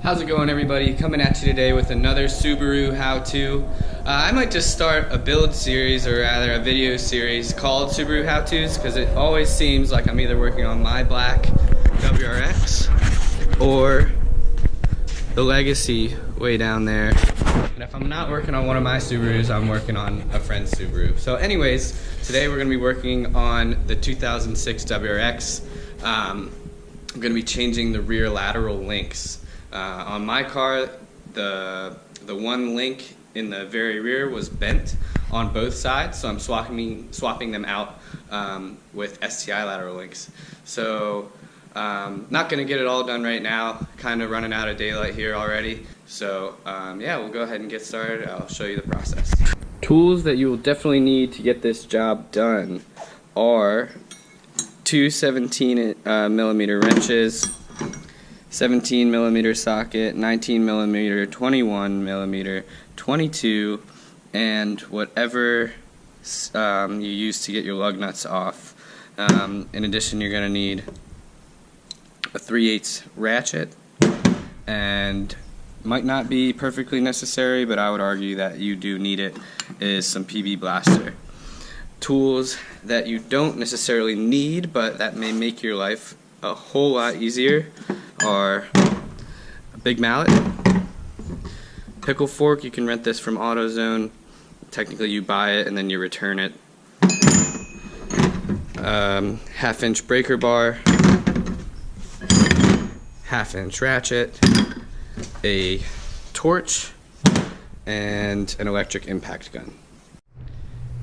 How's it going, everybody? Coming at you today with another Subaru how-to. I might just start a build series, or rather a video series called Subaru how-tos, because it always seems like I'm either working on my black WRX or the Legacy way down there. And if I'm not working on one of my Subarus, I'm working on a friend's Subaru. So anyways, today we're going to be working on the 2006 WRX. I'm going to be changing the rear lateral links. On my car, the one link in the very rear was bent on both sides, so I'm swapping them out with STI lateral links. So not going to get it all done right now, kind of running out of daylight here already. So yeah, we'll go ahead and get started. I'll show you the process. Tools that you will definitely need to get this job done are two 17 millimeter wrenches, 17 millimeter socket, 19 millimeter, 21 millimeter, 22, and whatever you use to get your lug nuts off. In addition, you're going to need a 3/8 ratchet, and might not be perfectly necessary, but I would argue that you do need it, is some PB blaster. Tools that you don't necessarily need, but that may make your life a whole lot easier, are a big mallet, pickle fork. You can rent this from AutoZone. Technically you buy it and then you return it. 1/2-inch breaker bar, 1/2-inch ratchet, a torch, and an electric impact gun.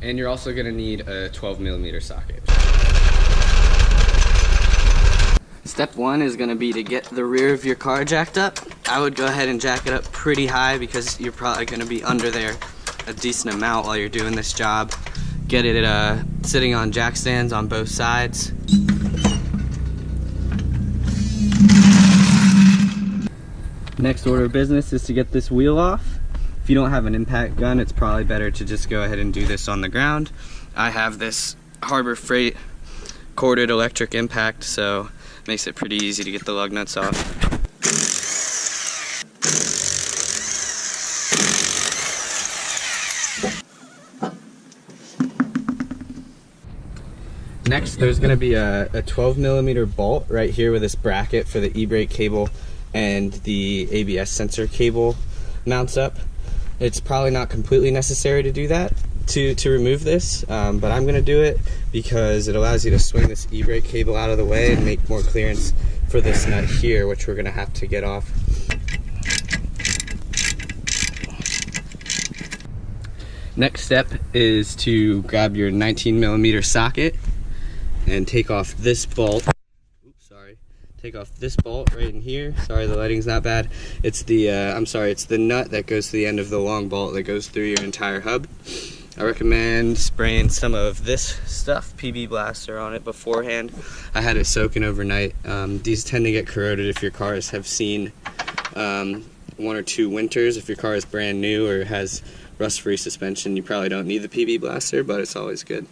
And you're also going to need a 12 millimeter socket. Step one is going to be to get the rear of your car jacked up. I would go ahead and jack it up pretty high because you're probably going to be under there a decent amount while you're doing this job. Get it sitting on jack stands on both sides. Next order of business is to get this wheel off. If you don't have an impact gun, it's probably better to just go ahead and do this on the ground. I have this Harbor Freight corded electric impact, so it makes it pretty easy to get the lug nuts off. Next, there's going to be a 12 millimeter bolt right here with this bracket for the e-brake cable and the ABS sensor cable mounts up. It's probably not completely necessary to do that, to remove this, but I'm going to do it because it allows you to swing this e-brake cable out of the way and make more clearance for this nut here, which we're going to have to get off. Next step is to grab your 19 millimeter socket and take off this bolt. Take off this bolt right in here. Sorry, the lighting's not bad. It's the it's the nut that goes to the end of the long bolt that goes through your entire hub. I recommend spraying some of this stuff, PB blaster, on it beforehand. I had it soaking overnight. These tend to get corroded if your cars have seen 1 or 2 winters. If your car is brand new or has rust-free suspension, you probably don't need the PB blaster, but it's always good.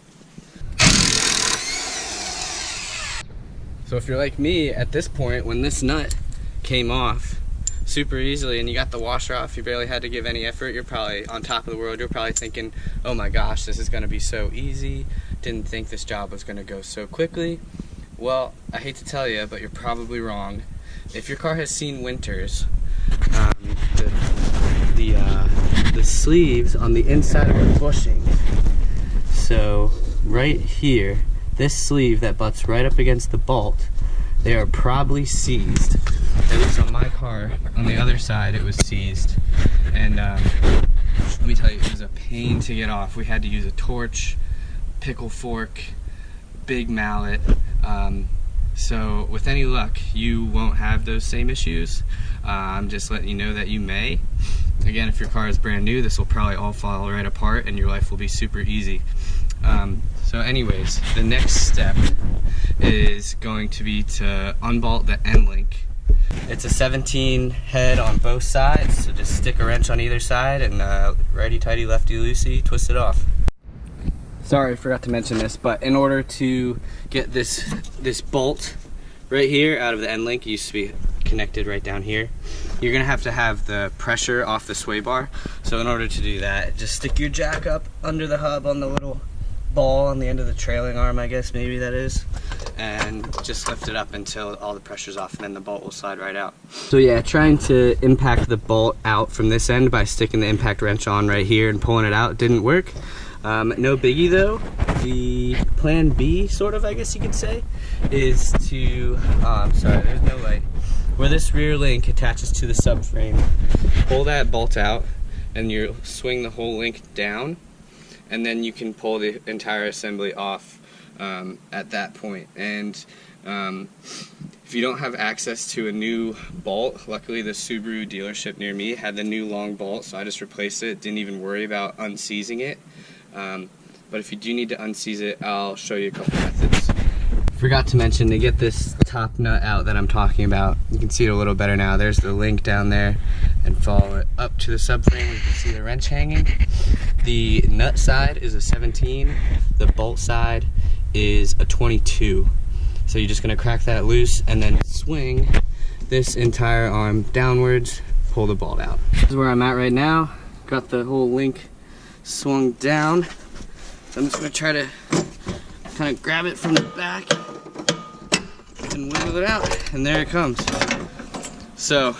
So if you're like me at this point, when this nut came off super easily and you got the washer off, you barely had to give any effort, you're probably on top of the world. You're probably thinking, oh my gosh, this is going to be so easy. Didn't think this job was going to go so quickly. Well, I hate to tell you, but you're probably wrong. If your car has seen winters, the sleeves on the inside of the bushing, so right here, this sleeve that butts right up against the bolt, they are probably seized. At least on my car, on the other side, it was seized. And let me tell you, it was a pain to get off. We had to use a torch, pickle fork, big mallet. So with any luck, you won't have those same issues. I'm just letting you know that you may. Again, if your car is brand new, this will probably all fall right apart and your life will be super easy. So anyways, the next step is going to be to unbolt the end link. It's a 17 head on both sides, so just stick a wrench on either side and righty-tighty, lefty-loosey, twist it off. Sorry, I forgot to mention this, but in order to get this bolt right here out of the end link, it used to be connected right down here. you're gonna have to have the pressure off the sway bar. So in order to do that, just stick your jack up under the hub on the little ball on the end of the trailing arm, I guess maybe that is, and just lift it up until all the pressure's off, and then the bolt will slide right out. So yeah, trying to impact the bolt out from this end by sticking the impact wrench on right here and pulling it out didn't work. No biggie though. The plan B, sort of, I guess you could say, is to, I'm sorry, there's no light. Where this rear link attaches to the subframe, pull that bolt out and you swing the whole link down, and then you can pull the entire assembly off at that point. And if you don't have access to a new bolt, luckily the Subaru dealership near me had the new long bolt, so I just replaced it, didn't even worry about unseizing it. But if you do need to unseize it, I'll show you a couple methods. Forgot to mention, to get this top nut out that I'm talking about, you can see it a little better now. There's the link down there, and follow it up to the subframe. You can see the wrench hanging. The nut side is a 17, the bolt side is a 22. So you're just gonna crack that loose and then swing this entire arm downwards, pull the bolt out. This is where I'm at right now. Got the whole link swung down. So I'm just gonna try to kind of grab it from the back and wiggle it out, and there it comes. So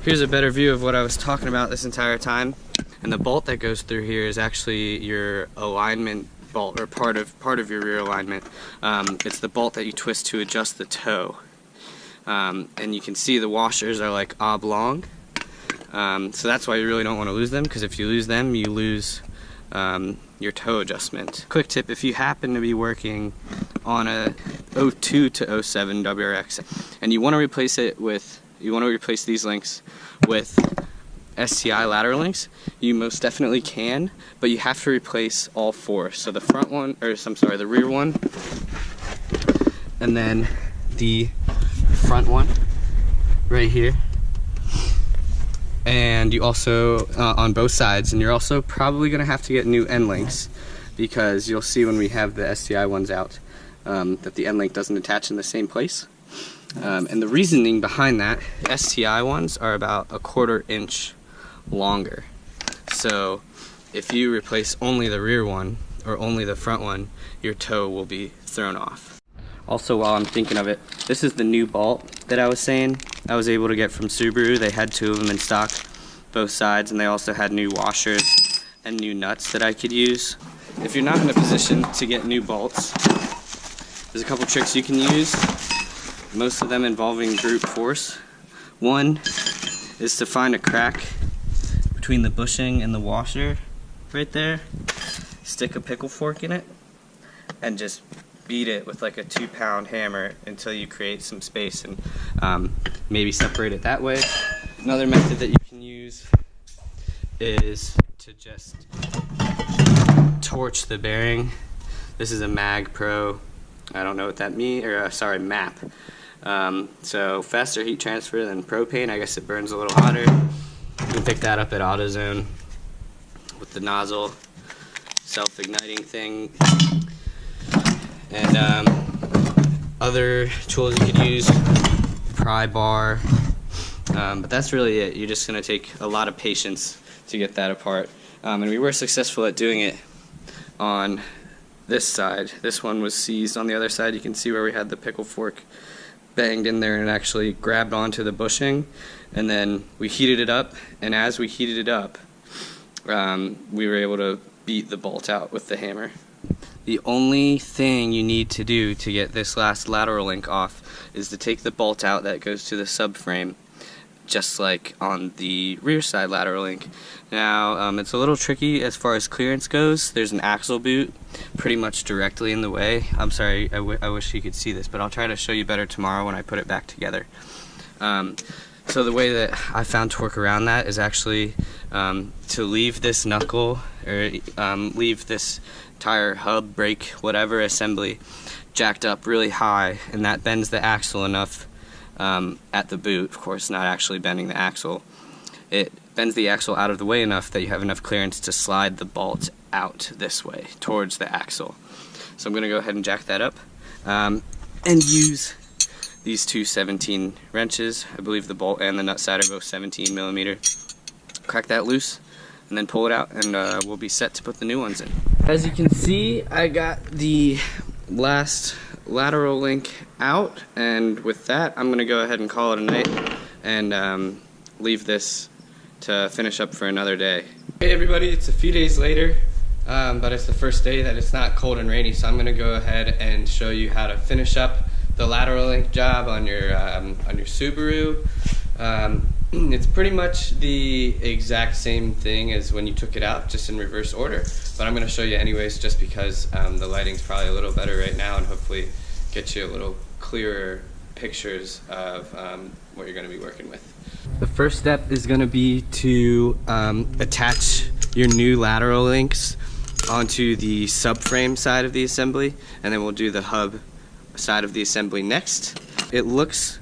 here's a better view of what I was talking about this entire time. And the bolt that goes through here is actually your alignment bolt, or part of your rear alignment. It's the bolt that you twist to adjust the toe. And you can see the washers are like oblong. So that's why you really don't want to lose them, because if you lose them, you lose your toe adjustment. Quick tip, if you happen to be working on a 02 to 07 WRX and you want to replace these links with STI lateral links, you most definitely can, but you have to replace all four. So the front one, or I'm sorry, the rear one, and then the front one right here. And you also, on both sides, and you're also probably going to have to get new end links, because you'll see when we have the STI ones out that the end link doesn't attach in the same place. And the reasoning behind that, STI ones are about 1/4 inch longer. So if you replace only the rear one or only the front one, your toe will be thrown off. Also, while I'm thinking of it, this is the new bolt that I was saying I was able to get from Subaru. They had 2 of them in stock, both sides, and they also had new washers and new nuts that I could use. If you're not in a position to get new bolts, there's a couple tricks you can use, most of them involving brute force. One is to find a crack between the bushing and the washer right there, stick a pickle fork in it, and just beat it with like a 2-pound hammer until you create some space, and maybe separate it that way. Another method that you can use is to just torch the bearing. This is a Mag Pro, I don't know what that means, or sorry, MAP. So faster heat transfer than propane. I guess it burns a little hotter. You can pick that up at AutoZone with the nozzle self-igniting thing. And other tools you could use, pry bar, but that's really it. You're just going to take a lot of patience to get that apart. And we were successful at doing it on this side. This one was seized on the other side. You can see where we had the pickle fork banged in there and it actually grabbed onto the bushing, and then we heated it up, and as we heated it up, we were able to beat the bolt out with the hammer. The only thing you need to do to get this last lateral link off is to take the bolt out that goes to the subframe, just like on the rear side lateral link. Now, it's a little tricky as far as clearance goes. There's an axle boot pretty much directly in the way. I'm sorry, I wish you could see this, but I'll try to show you better tomorrow when I put it back together. So the way that I found to work around that is actually to leave this knuckle, or leave this tire, hub, brake, whatever assembly jacked up really high, and that bends the axle enough at the boot, of course not actually bending the axle. It bends the axle out of the way enough that you have enough clearance to slide the bolt out this way towards the axle. So I'm going to go ahead and jack that up and use these two 17 wrenches. I believe the bolt and the nut side are both 17 millimeter. Crack that loose and then pull it out, and we'll be set to put the new ones in. As you can see, I got the last lateral link out, and with that I'm going to go ahead and call it a night and leave this to finish up for another day. Hey everybody, it's a few days later, but it's the first day that it's not cold and rainy, so I'm going to go ahead and show you how to finish up the lateral link job on your Subaru. It's pretty much the exact same thing as when you took it out, just in reverse order. But I'm going to show you anyways, just because the lighting's probably a little better right now, and hopefully get you a little clearer pictures of what you're going to be working with. The first step is going to be to attach your new lateral links onto the subframe side of the assembly, and then we'll do the hub side of the assembly next. It looks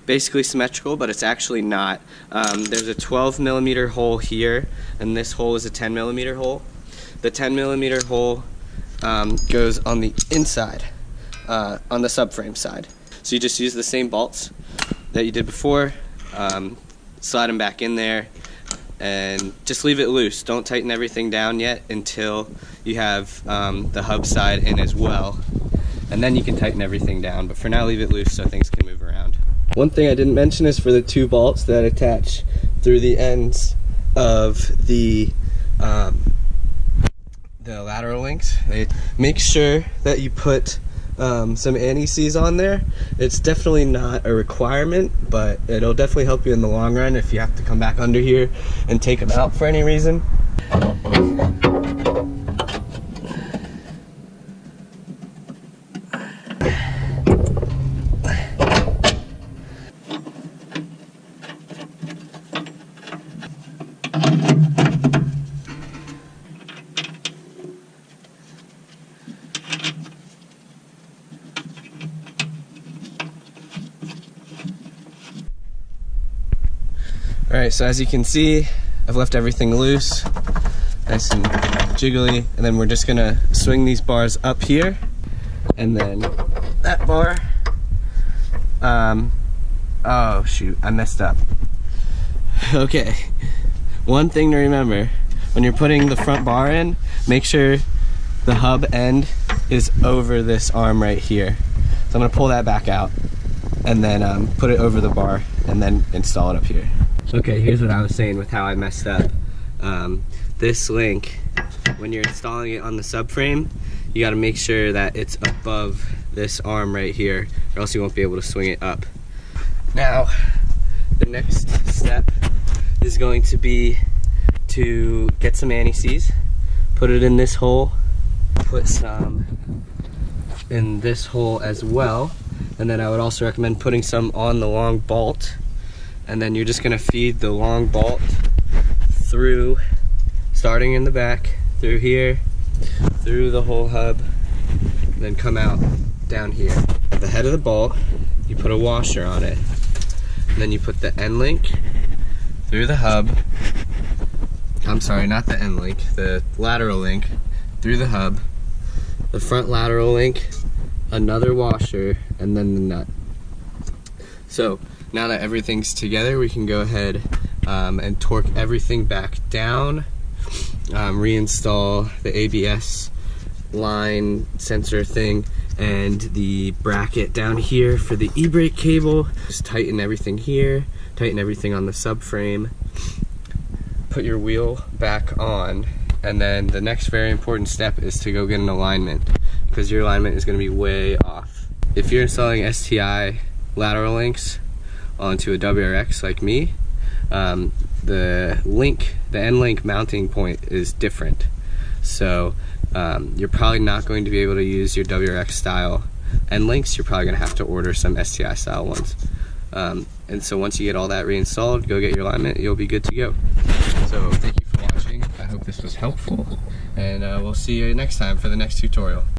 basically symmetrical, but it's actually not. There's a 12 millimeter hole here, and this hole is a 10 millimeter hole. The 10 millimeter hole goes on the inside, on the subframe side. So you just use the same bolts that you did before, slide them back in there, and just leave it loose. Don't tighten everything down yet until you have the hub side in as well, and then you can tighten everything down. But for now, leave it loose so things can move around. One thing I didn't mention is for the two bolts that attach through the ends of the lateral links, make sure that you put some anti-seize on there. It's definitely not a requirement, but it'll definitely help you in the long run if you have to come back under here and take them out for any reason. Alright, so as you can see, I've left everything loose, nice and jiggly, and then we're just gonna swing these bars up here, and then that bar, oh shoot, I messed up. Okay, one thing to remember, when you're putting the front bar in, make sure the hub end is over this arm right here. So I'm gonna pull that back out, and then put it over the bar, and then install it up here. Okay, here's what I was saying with how I messed up. This link, when you're installing it on the subframe, you gotta make sure that it's above this arm right here, or else you won't be able to swing it up. Now, the next step is going to be to get some anti-seize, put it in this hole, put some in this hole as well, and then I would also recommend putting some on the long bolt. And then you're just gonna feed the long bolt through, starting in the back, through here, through the whole hub, and then come out down here. At the head of the bolt, you put a washer on it. And then you put the end link through the hub. I'm sorry, not the end link, the lateral link through the hub. The front lateral link, another washer, and then the nut. So, now that everything's together, we can go ahead and torque everything back down, reinstall the ABS line sensor thing and the bracket down here for the e-brake cable. Just tighten everything here, tighten everything on the subframe, put your wheel back on, and then the next very important step is to go get an alignment, because your alignment is going to be way off. If you're installing STI lateral links onto a WRX like me, the end link mounting point is different. So you're probably not going to be able to use your WRX style end links. You're probably gonna have to order some STI style ones. And so once you get all that reinstalled, go get your alignment, you'll be good to go. So thank you for watching. I hope this was helpful, and we'll see you next time for the next tutorial.